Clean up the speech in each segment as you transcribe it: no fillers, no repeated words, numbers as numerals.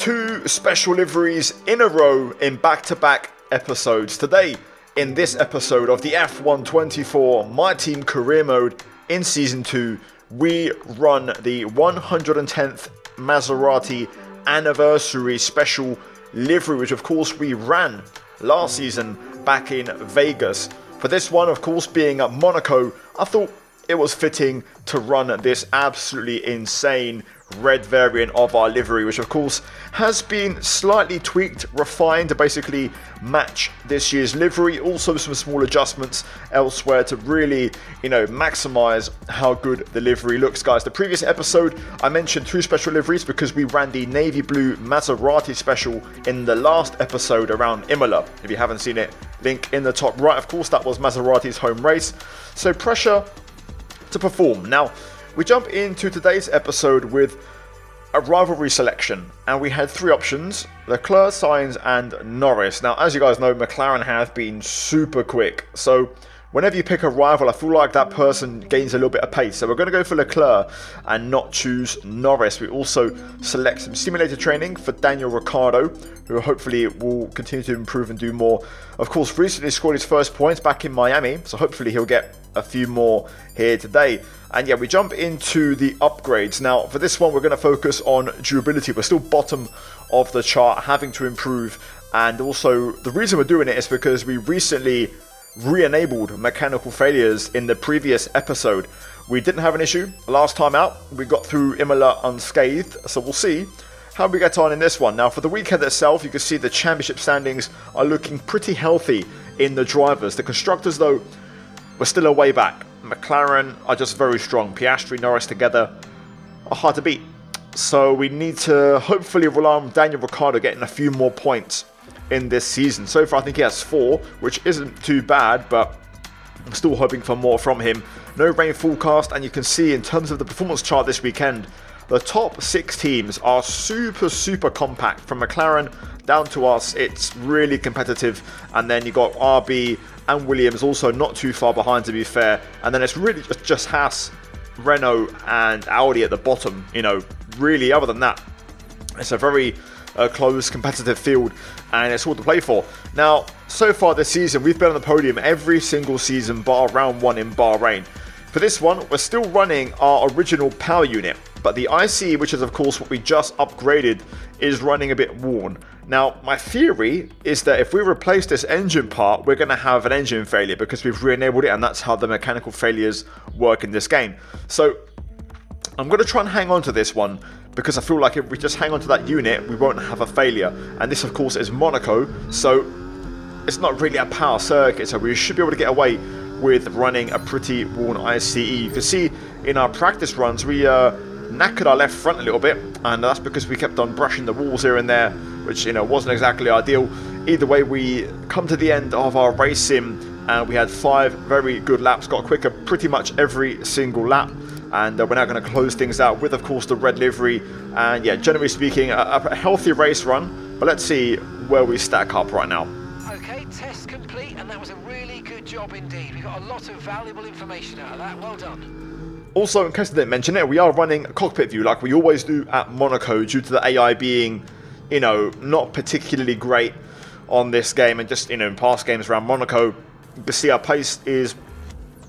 two special liveries in a row in back-to-back episodes. Today, in this episode of the F124 My Team Career Mode in Season 2, we run the 110th Maserati Anniversary Special Livery, which of course we ran last season back in Vegas. For this one, of course, being at Monaco, I thought it was fitting to run this absolutely insane red variant of our livery, which of course has been slightly tweaked, refined to basically match this year's livery. Also some small adjustments elsewhere to really, maximize how good the livery looks, guys. The previous episode, I mentioned two special liveries because we ran the navy blue Maserati special in the last episode around Imola. If you haven't seen it, link in the top right. Of course, that was Maserati's home race. So pressure to perform. Now, we jump into today's episode with a rivalry selection, and we had three options: Leclerc, Sainz and Norris. Now, as you guys know, McLaren have been super quick, so whenever you pick a rival, I feel like that person gains a little bit of pace. So we're going to go for Leclerc and not choose Norris. We also select some simulator training for Daniel Ricciardo, who hopefully will continue to improve and do more. Of course, recently scored his first points back in Miami, so hopefully he'll get a few more here today. And yeah, we jump into the upgrades. Now, for this one, we're going to focus on durability. We're still bottom of the chart, having to improve. And also, the reason we're doing it is because we recently re-enabled mechanical failures in the previous episode. We didn't have an issue last time out. We got through Imola unscathed, so we'll see how we get on in this one. Now, for the weekend itself, you can see the championship standings are looking pretty healthy in the drivers. The constructors, though, we're still a way back. McLaren are just very strong. Piastri, Norris together are hard to beat. So we need to hopefully rely on Daniel Ricciardo getting a few more points in this season. So far, I think he has 4, which isn't too bad, but I'm still hoping for more from him. No rain forecast, and you can see in terms of the performance chart this weekend, the top 6 teams are super compact. From McLaren down to us, it's really competitive. And then you got RB and Williams also not too far behind, to be fair. And then it's really just Haas, Renault and Audi at the bottom. Really, other than that, it's a very close competitive field, and it's all to play for. Now, so far this season, we've been on the podium every single season bar round 1 in Bahrain. For this one, we're still running our original power unit, but the ICE, which is of course what we just upgraded, is running a bit worn. Now, my theory is that if we replace this engine part, we're going to have an engine failure because we've re-enabled it, and that's how the mechanical failures work in this game. So I'm going to try and hang on to this one, because I feel like if we just hang on to that unit, we won't have a failure. And this, of course, is Monaco, so it's not really a power circuit, so we should be able to get away with running a pretty worn ICE. You can see in our practice runs, we knackered our left front a little bit, and that's because we kept on brushing the walls here and there, which, wasn't exactly ideal. Either way, we come to the end of our race sim, and we had 5 very good laps, got quicker pretty much every single lap. And we're now going to close things out with, of course, the red livery. And yeah, generally speaking, a healthy race run. But let's see where we stack up right now. Okay, test complete, and that was a really good job indeed. We got a lot of valuable information out of that. Well done. Also, in case I didn't mention it, we are running a cockpit view like we always do at Monaco, due to the AI being, not particularly great on this game. And just, in past games around Monaco, you can see our pace is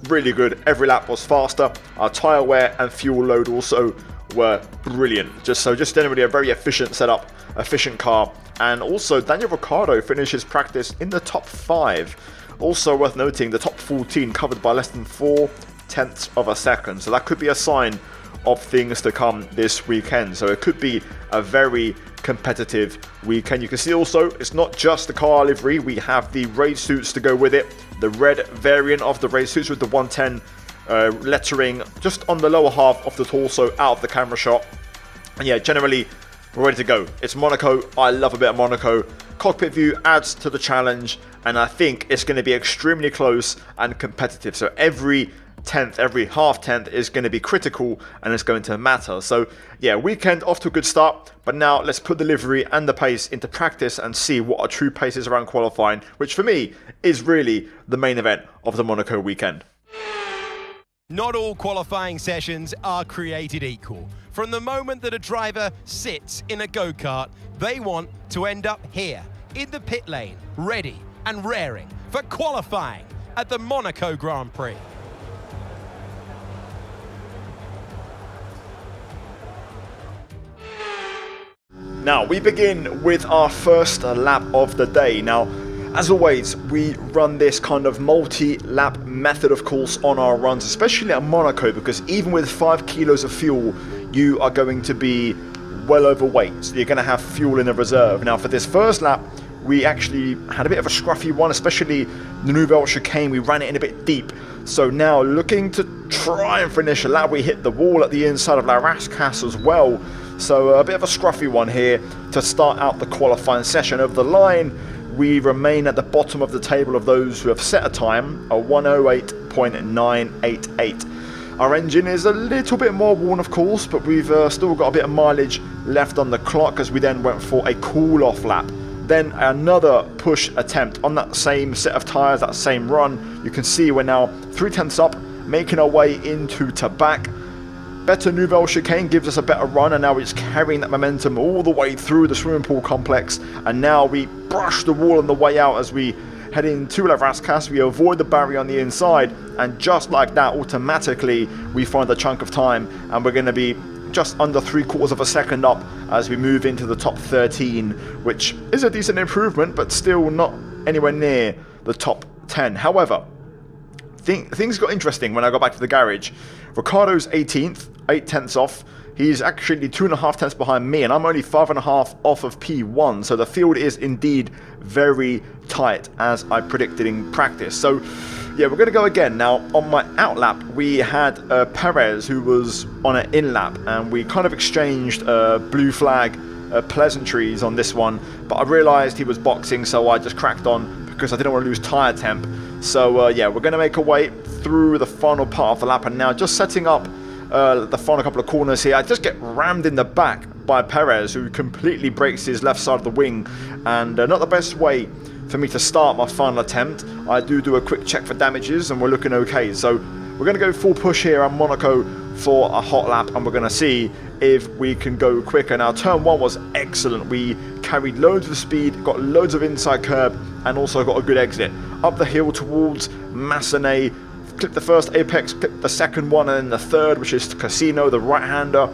really good. Every lap was faster. Our tyre wear and fuel load also were brilliant. Just generally a very efficient setup, efficient car. And also Daniel Ricciardo finishes practice in the top 5. Also worth noting, the top 14 covered by less than 0.4 of a second. So that could be a sign of things to come this weekend. So it could be a very competitive weekend. You can see also, it's not just the car livery. We have the race suits to go with it. The red variant of the race suits with the 110 lettering just on the lower half of the torso, out of the camera shot. And yeah, generally, we're ready to go. It's Monaco. I love a bit of Monaco. Cockpit view adds to the challenge, and I think it's going to be extremely close and competitive. So every tenth, every half tenth is going to be critical, and it's going to matter. So yeah, weekend off to a good start, but now let's put the livery and the pace into practice and see what our true pace is around qualifying, which for me is really the main event of the Monaco weekend. Not all qualifying sessions are created equal. From the moment that a driver sits in a go-kart, they want to end up here, in the pit lane, ready and raring for qualifying at the Monaco Grand Prix. Now, we begin with our first lap of the day. Now, as always, we run this kind of multi-lap method, of course, on our runs, especially at Monaco, because even with 5 kilos of fuel, you are going to be well overweight, so you're going to have fuel in the reserve. Now, for this first lap, we actually had a bit of a scruffy one, especially the Nouvelle Chicane. We ran it in a bit deep. So now, looking to try and finish a lap, we hit the wall at the inside of La Rascasse as well. So a bit of a scruffy one here to start out the qualifying session. Over the line, we remain at the bottom of the table of those who have set a time, a 1:08.988. Our engine is a little bit more worn, of course, but we've still got a bit of mileage left on the clock as we then went for a cool-off lap. Then another push attempt on that same set of tyres, that same run. You can see we're now 0.3 up, making our way into Tabac. Better Nouvelle Chicane gives us a better run, and now we're just carrying that momentum all the way through the swimming pool complex. And now we brush the wall on the way out as we head into La Rascasse. We avoid the barrier on the inside, and just like that, automatically we find a chunk of time, and we're going to be just under 3/4 of a second up as we move into the top 13, which is a decent improvement, but still not anywhere near the top 10. However, things got interesting when I got back to the garage. Ricardo's 18th, 0.8 off. He's actually 2.5 tenths behind me, and I'm only 5.5 off of P1. So the field is indeed very tight, as I predicted in practice. So yeah, we're going to go again. Now, on my out lap, we had Perez, who was on an in lap, and we kind of exchanged blue flag pleasantries on this one. But I realized he was boxing, so I just cracked on because I didn't want to lose tyre temp. So yeah, we're going to make our way through the final part of the lap, and now just setting up the final couple of corners here. I just get rammed in the back by Perez, who completely breaks his left side of the wing, and not the best way for me to start my final attempt. I do a quick check for damages, and we're looking okay. So we're going to go full push here at Monaco for a hot lap, and we're going to see if we can go quicker. Now, turn 1 was excellent. We carried loads of speed, got loads of inside curb, and also got a good exit. Up the hill towards Massenet, clipped the first apex, clipped the second one, and then the third, which is Casino, the right-hander,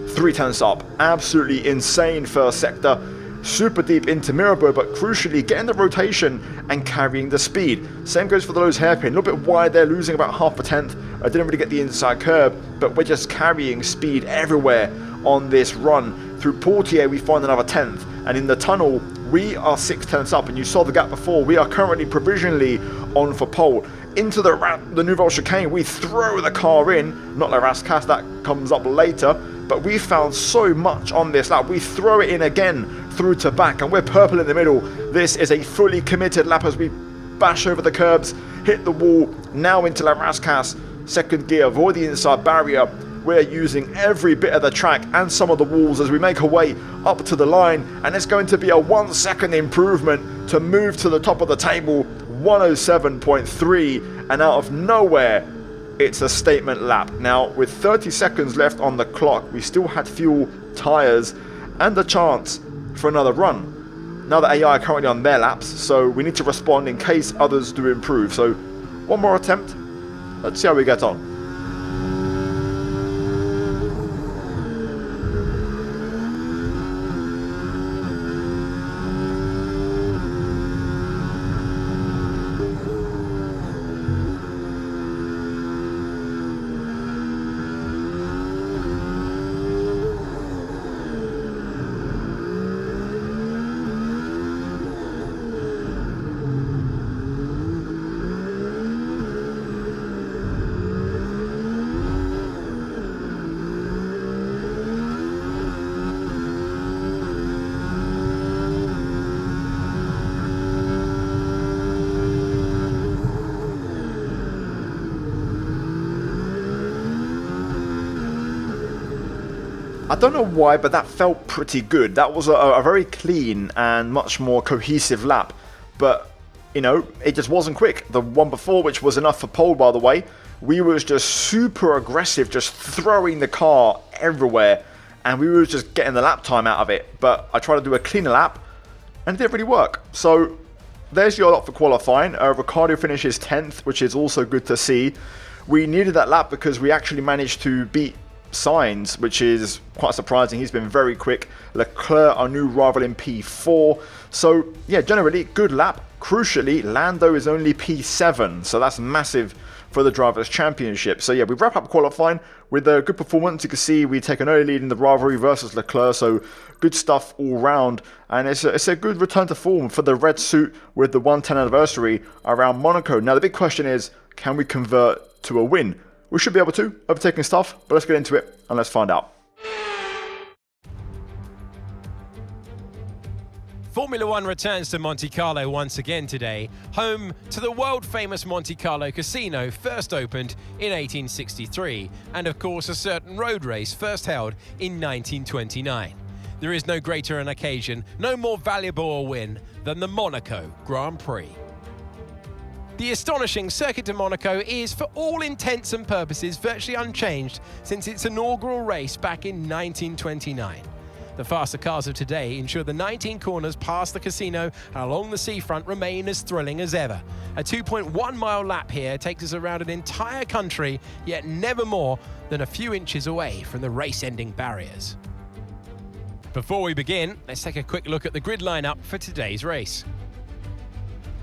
0.3 up. Absolutely insane first sector. Super deep into Mirabeau, but crucially getting the rotation and carrying the speed. Same goes for the Lowe's hairpin. A little bit wide there, losing about 0.5 tenth. I didn't really get the inside curb, but we're just carrying speed everywhere on this run. Through Portier, we find another 10th, and in the tunnel, we are 6 tenths up, and you saw the gap before. We are currently provisionally on for pole. Into the Nouvelle Chicane, we throw the car in. Not La Rascasse, that comes up later, but we found so much on this lap. We throw it in again through to back, and we're purple in the middle. This is a fully committed lap as we bash over the curbs, hit the wall, now into La Rascasse. Second gear, avoid the inside barrier. We're using every bit of the track and some of the walls as we make our way up to the line, and it's going to be a 1 second improvement to move to the top of the table, 107.3, and out of nowhere, it's a statement lap. Now, with 30 seconds left on the clock, we still had fuel, tyres, and a chance for another run. Now the AI are currently on their laps, so we need to respond in case others do improve. So, one more attempt. Let's see how we get on. I don't know why, but that felt pretty good. That was a very clean and much more cohesive lap. But, you know, it just wasn't quick. The one before, which was enough for pole, by the way, we was just super aggressive, just throwing the car everywhere. and we were just getting the lap time out of it. But I tried to do a cleaner lap, and it didn't really work. So there's your lot for qualifying. Ricciardo finishes 10th, which is also good to see. We needed that lap because we actually managed to beat Sainz, which is quite surprising. He's been very quick. Leclerc, our new rival, in P4. So yeah, generally good lap. Crucially, Lando is only P7, so that's massive for the Drivers' Championship. So yeah, we wrap up qualifying with a good performance. You can see we take an early lead in the rivalry versus Leclerc, so good stuff all round. And it's a good return to form for the red suit with the 110th anniversary around Monaco. Now the big question is, can we convert to a win? We should be able to, overtaking stuff, but let's get into it and let's find out. Formula One returns to Monte Carlo once again today, home to the world-famous Monte Carlo Casino, first opened in 1863, and of course a certain road race first held in 1929. There is no greater an occasion, no more valuable a win than the Monaco Grand Prix. The astonishing Circuit de Monaco is, for all intents and purposes, virtually unchanged since its inaugural race back in 1929. The faster cars of today ensure the 19 corners past the casino and along the seafront remain as thrilling as ever. A 2.1-mile lap here takes us around an entire country, yet never more than a few inches away from the race-ending barriers. Before we begin, let's take a quick look at the grid lineup for today's race.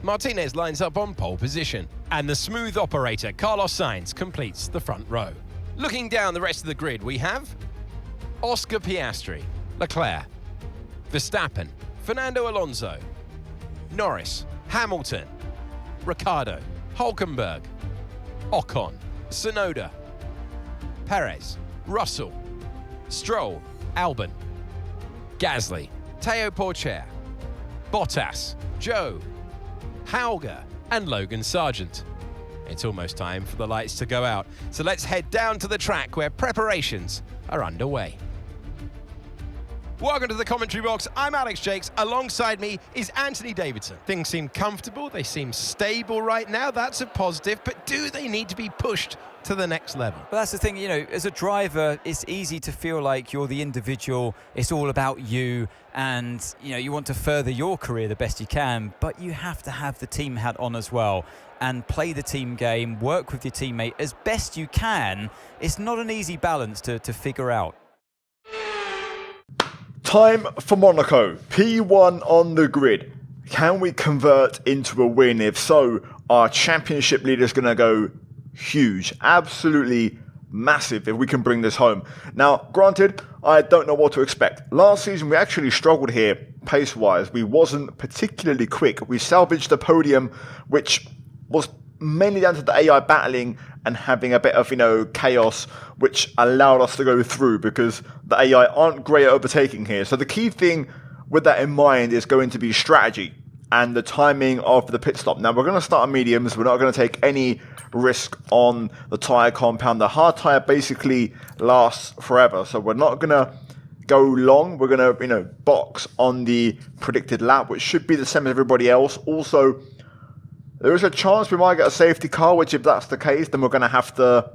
Martinez lines up on pole position, and the smooth operator Carlos Sainz completes the front row. Looking down the rest of the grid, we have Oscar Piastri, Leclerc, Verstappen, Fernando Alonso, Norris, Hamilton, Ricciardo, Hülkenberg, Ocon, Tsunoda, Perez, Russell, Stroll, Albon, Gasly, Teo Porcher, Bottas, Zhou, Hauger and Logan Sargent. It's almost time for the lights to go out, so let's head down to the track where preparations are underway. Welcome to the commentary box. I'm Alex Jakes. Alongside me is Anthony Davidson. Things seem comfortable, they seem stable right now. That's a positive, but do they need to be pushed to the next level? Well, that's the thing, you know, as a driver, it's easy to feel like you're the individual, it's all about you, and, you know, you want to further your career the best you can, but you have to have the team hat on as well and play the team game, work with your teammate as best you can. It's not an easy balance to figure out. Time for Monaco. P1 on the grid. Can we convert into a win? If so, our championship leader is going to go huge. Absolutely massive if we can bring this home. Now, granted, I don't know what to expect. Last season, we actually struggled here pace-wise. We wasn't particularly quick. We salvaged the podium, which was mainly down to the AI battling and having a bit of, chaos, which allowed us to go through because the AI aren't great at overtaking here. So the key thing with that in mind is going to be strategy and the timing of the pit stop. Now, we're going to start on mediums. We're not going to take any risk on the tyre compound. The hard tyre basically lasts forever. So we're not going to go long. We're going to, box on the predicted lap, which should be the same as everybody else. Also, there is a chance we might get a safety car, which if that's the case, then we're going to have to,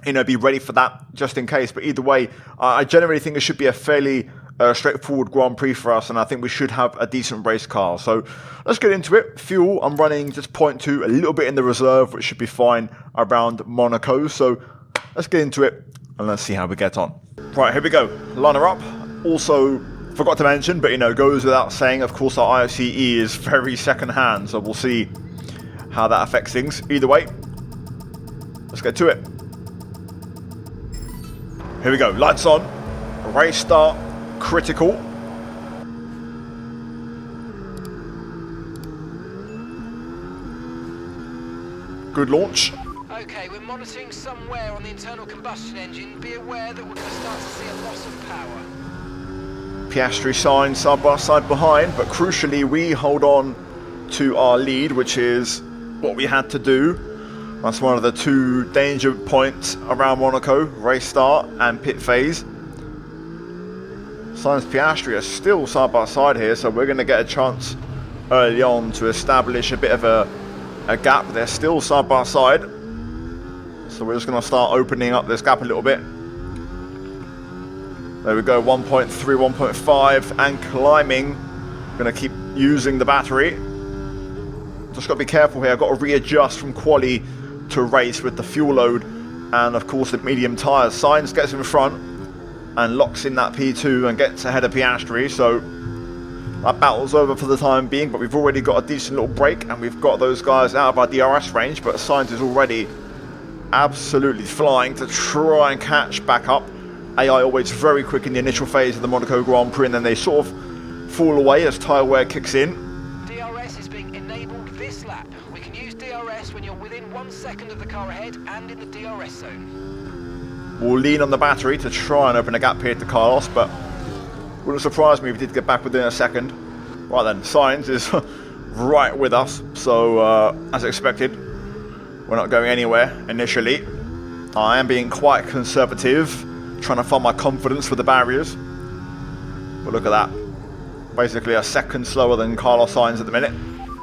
be ready for that just in case. But either way, I generally think it should be a fairly straightforward Grand Prix for us, and I think we should have a decent race car. So let's get into it. Fuel, I'm running just 0.2, a little bit in the reserve, which should be fine around Monaco. So let's get into it, and let's see how we get on. Right, here we go. Liner up. Also, forgot to mention, but goes without saying, of course, our ICE is very second-hand, so we'll see how that affects things. Either way, let's get to it. Here we go, lights on, race start, critical. Good launch. Okay, we're monitoring some wear on the internal combustion engine. Be aware that we're going to start to see a loss of power. Piastri sign side by side behind, but crucially we hold on to our lead, which is what we had to do. That's one of the two danger points around Monaco, race start and pit phase. Sainz Piastri are still side by side here, so we're going to get a chance early on to establish a bit of a gap. They're still side by side, so we're just going to start opening up this gap a little bit. There we go, 1.3, 1.5, and climbing. Gonna keep using the battery. Just gotta be careful here. I've got to readjust from quali to race with the fuel load and of course the medium tyres. Sainz gets in front and locks in that P2 and gets ahead of Piastri, so that battle's over for the time being, but we've already got a decent little break and we've got those guys out of our DRS range, but Sainz is already absolutely flying to try and catch back up. AI always very quick in the initial phase of the Monaco Grand Prix, and then they sort of fall away as tyre wear kicks in. DRS is being enabled this lap. We can use DRS when you're within 1 second of the car ahead and in the DRS zone. We'll lean on the battery to try and open a gap here to Carlos, but wouldn't surprise me if he did get back within a second. Right then, Sainz is right with us, so as expected, we're not going anywhere initially. I am being quite conservative, trying to find my confidence with the barriers. But look at that. Basically a second slower than Carlos Sainz at the minute.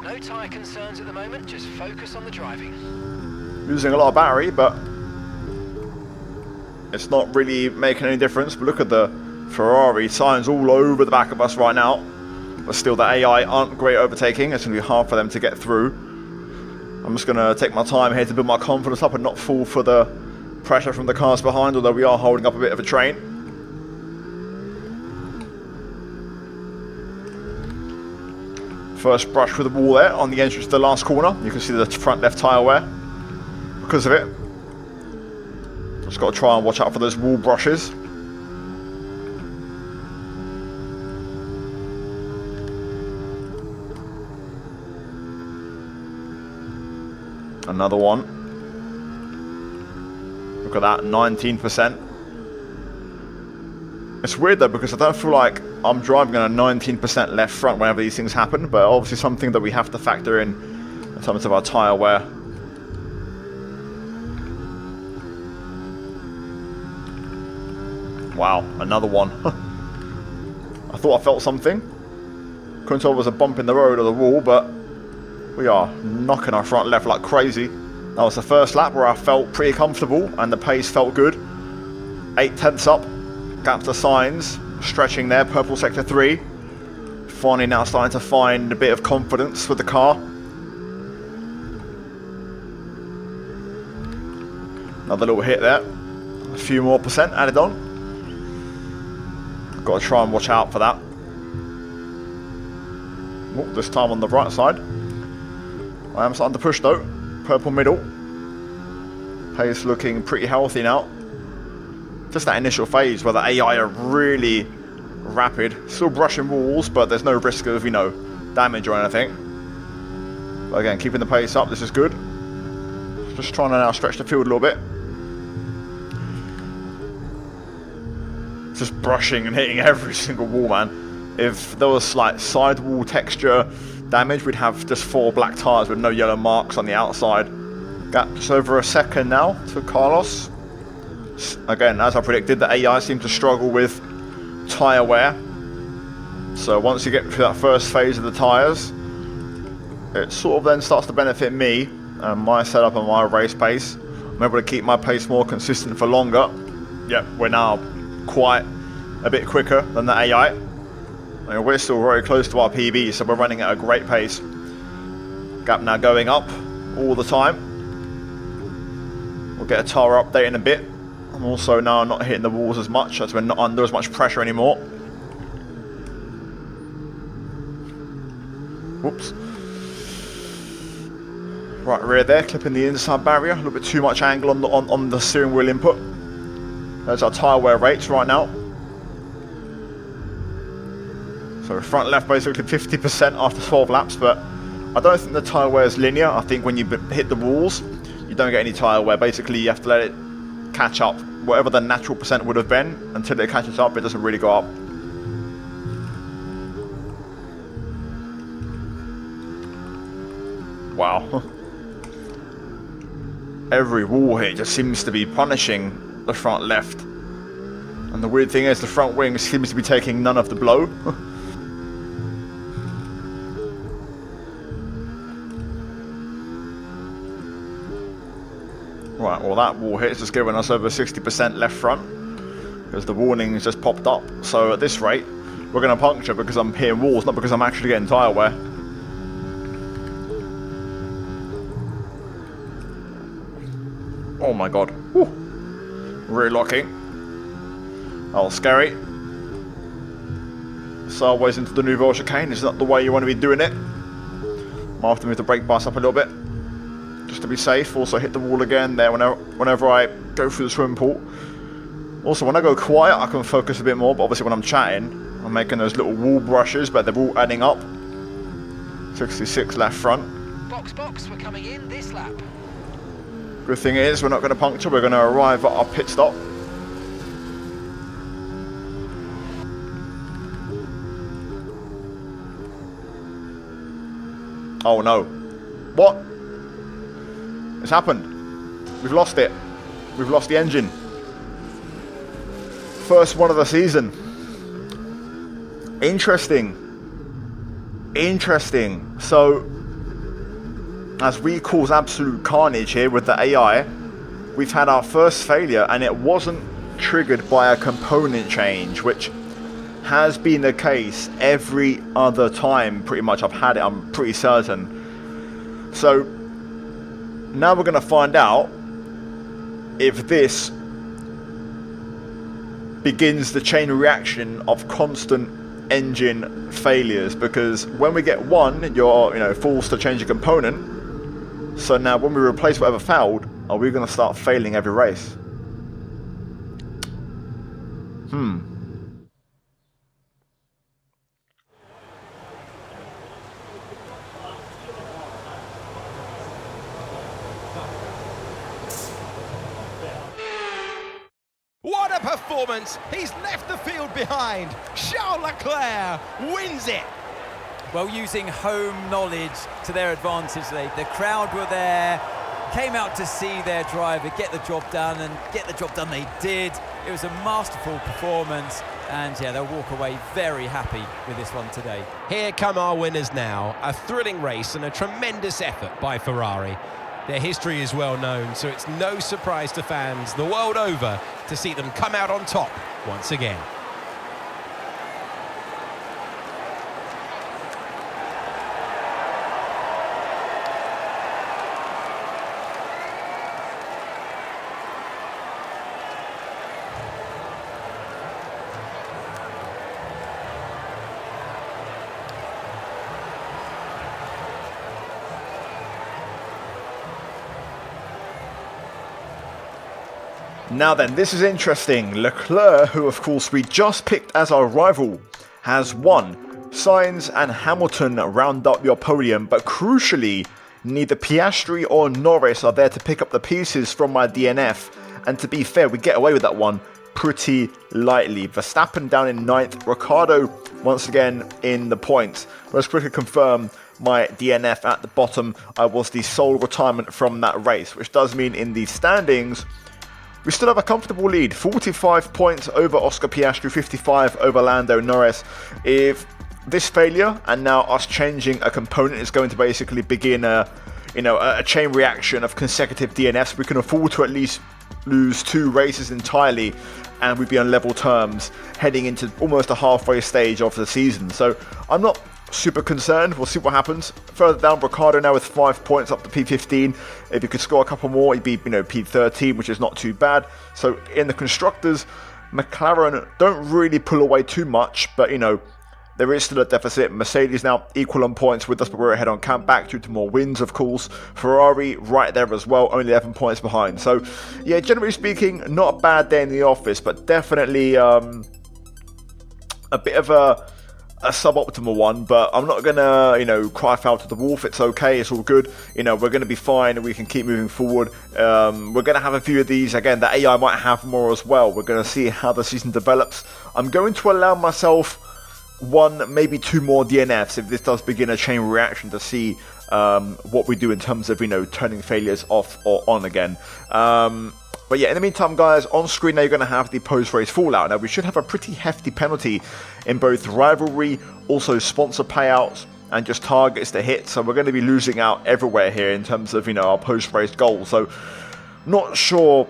No tyre concerns at the moment, just focus on the driving. Using a lot of battery, but it's not really making any difference. But look at the Ferrari. Sainz all over the back of us right now. But still, the AI aren't great overtaking. It's going to be hard for them to get through. I'm just going to take my time here to build my confidence up and not fall for the pressure from the cars behind, although we are holding up a bit of a train. First brush with the wall there on the entrance to the last corner. You can see the front left tyre wear because of it. Just got to try and watch out for those wall brushes. Another one. Look at that, 19%. It's weird though, because I don't feel like I'm driving on a 19% left front whenever these things happen, but obviously something that we have to factor in terms of our tyre wear. Wow, another one. I thought I felt something. Couldn't tell if it was a bump in the road or the wall, but we are knocking our front left like crazy. That was the first lap where I felt pretty comfortable and the pace felt good. 8/10 up, gap to Sainz, stretching there, purple sector 3. Finally now starting to find a bit of confidence with the car. Another little hit there, a few more percent added on. Got to try and watch out for that. Oh, this time on the right side. I am starting to push though. Purple middle. Pace looking pretty healthy now. Just that initial phase where the AI are really rapid. Still brushing walls, but there's no risk of, you know, damage or anything. But again, keeping the pace up, this is good. Just trying to now stretch the field a little bit. Just brushing and hitting every single wall, man. If there was like sidewall texture damage, we'd have just 4 black tyres with no yellow marks on the outside. Gap just over a second now to Carlos. Again, as I predicted, the AI seemed to struggle with tyre wear. So once you get through that first phase of the tyres, it sort of then starts to benefit me and my setup and my race pace. I'm able to keep my pace more consistent for longer. Yep, we're now quite a bit quicker than the AI. I mean, we're still very close to our PB, so we're running at a great pace. Gap now going up all the time. We'll get a tyre update in a bit. I'm also now not hitting the walls as much, as we're not under as much pressure anymore. Whoops. Right rear there, clipping the inside barrier. A little bit too much angle on the steering wheel input. There's our tyre wear rates right now. So front left basically 50% after 12 laps, but I don't think the tyre wear is linear. I think when you hit the walls, you don't get any tyre wear. Basically, you have to let it catch up. Whatever the natural percent would have been, until it catches up, it doesn't really go up. Wow. Every wall here just seems to be punishing the front left. And the weird thing is the front wing seems to be taking none of the blow. Right, well that wall hit is just giving us over 60% left front. because the warning has just popped up. So at this rate, we're going to puncture because I'm hitting walls, not because I'm actually getting tyre wear. Oh my god. Woo. Rear locking. Oh, scary. Sideways into the Nouvelle chicane is not the way you want to be doing it. Might have to move the brake bus up a little bit, just to be safe. Also hit the wall again there whenever I go through the swimming pool. Also, when I go quiet, I can focus a bit more, but obviously when I'm chatting, I'm making those little wall brushes, but they're all adding up. 66 left front. Box, we're coming in this lap. Good thing is, we're not going to puncture, we're going to arrive at our pit stop. Oh no. What? It's happened. We've lost it. We've lost the engine. First one of the season. Interesting. So, as we cause absolute carnage here with the AI, we've had our first failure, and it wasn't triggered by a component change, which has been the case every other time pretty much I've had it, I'm pretty certain. So now we're going to find out if this begins the chain reaction of constant engine failures, because when we get one, you're forced to change a component. So now when we replace whatever failed, are we going to start failing every race? What a performance! He's left the field behind. Charles Leclerc wins it. Well, using home knowledge to their advantage, the crowd were there, came out to see their driver get the job done, and get the job done they did. It was a masterful performance, and yeah, they'll walk away very happy with this one today. Here come our winners now. A thrilling race and a tremendous effort by Ferrari. Their history is well known, so it's no surprise to fans the world over to see them come out on top once again. Now then, this is interesting. Leclerc, who of course we just picked as our rival, has won. Sainz and Hamilton round up your podium, but crucially, neither Piastri or Norris are there to pick up the pieces from my DNF. And to be fair, we get away with that one pretty lightly. Verstappen down in 9th, Ricciardo once again in the points. Let's quickly confirm my DNF at the bottom. I was the sole retirement from that race, which does mean in the standings, we still have a comfortable lead, 45 points over Oscar Piastri, 55 over Lando Norris. If this failure and now us changing a component is going to basically begin a chain reaction of consecutive DNFs, we can afford to at least lose 2 races entirely, and we'd be on level terms heading into almost a halfway stage of the season. So I'm not super concerned. We'll see what happens. Further down, Ricciardo now with 5 points up to P15. If he could score a couple more, he'd be P13, which is not too bad. So in the constructors, McLaren don't really pull away too much, but there is still a deficit. Mercedes now equal on points with us, but we're ahead on camp back due to more wins, of course. Ferrari right there as well, only 11 points behind. So yeah, generally speaking, not a bad day in the office, but definitely a bit of a suboptimal one, but I'm not gonna cry foul to the wolf. It's okay, it's all good. We're gonna be fine, and we can keep moving forward. We're gonna have a few of these again. The AI might have more as well. We're gonna see how the season develops. I'm going to allow myself 1, maybe 2 more DNFs if this does begin a chain reaction, to see what we do in terms of turning failures off or on again. But yeah, in the meantime, guys, on screen now you're going to have the post-race fallout. Now, we should have a pretty hefty penalty in both rivalry, also sponsor payouts, and just targets to hit. So we're going to be losing out everywhere here in terms of, our post-race goals. So not sure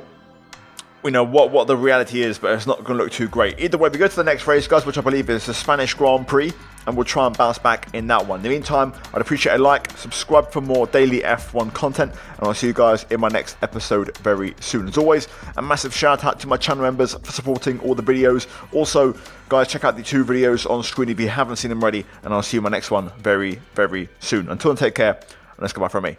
you know, what the reality is, but it's not going to look too great. Either way, we go to the next race, guys, which I believe is the Spanish Grand Prix, and we'll try and bounce back in that one. In the meantime, I'd appreciate a like, subscribe for more daily F1 content, and I'll see you guys in my next episode very soon. As always, a massive shout out to my channel members for supporting all the videos. Also, guys, check out the 2 videos on screen if you haven't seen them already, and I'll see you in my next one very, very soon. Until then, take care, and let's go bye from me.